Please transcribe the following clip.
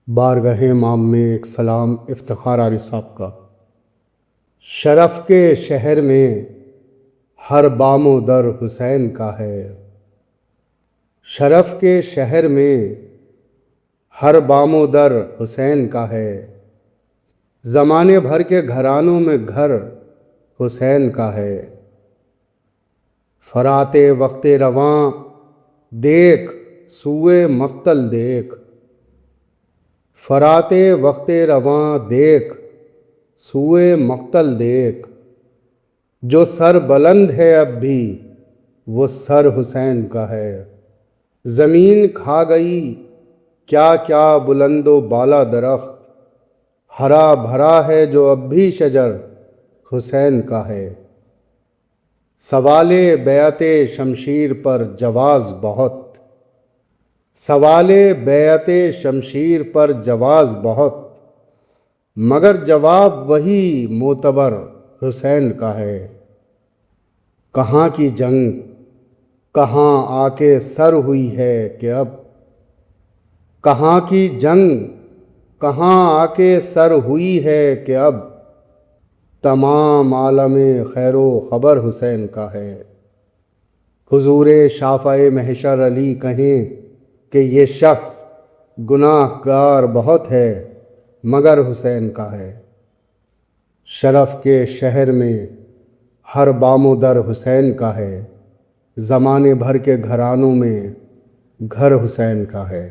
بارگاہ امام میں ایک سلام افتخار عاری صاحب کا۔ شرف کے شہر میں ہر بام و در حسین کا ہے۔ شرف کے شہر میں ہر بام و در حسین کا ہے۔ زمانے بھر کے گھرانوں میں گھر حسین کا ہے۔ فرات وقت رواں دیکھ سوئے مقتل دیکھ۔ فرات وقت رواں دیکھ سوئے مقتل دیکھ۔ جو سر بلند ہے اب بھی وہ سر حسین کا ہے۔ زمین کھا گئی کیا کیا بلند و بالا درخت، ہرا بھرا ہے جو اب بھی شجر حسین کا ہے۔ سوال بیعت شمشیر پر جواز بہت، سوال بیعت شمشیر پر جواز بہت، مگر جواب وہی معتبر حسین کا ہے۔ کہاں کی جنگ کہاں آ کے سر ہوئی ہے کہ اب، کہاں کی جنگ کہاں آ کے سر ہوئی ہے کہ اب، تمام عالم خیر و خبر حسین کا ہے۔ حضور شافع محشر علی کہیں کہ یہ شخص گناہ گار بہت ہے مگر حسین کا ہے۔ شرف کے شہر میں ہر بام و در حسین کا ہے۔ زمانے بھر کے گھرانوں میں گھر حسین کا ہے۔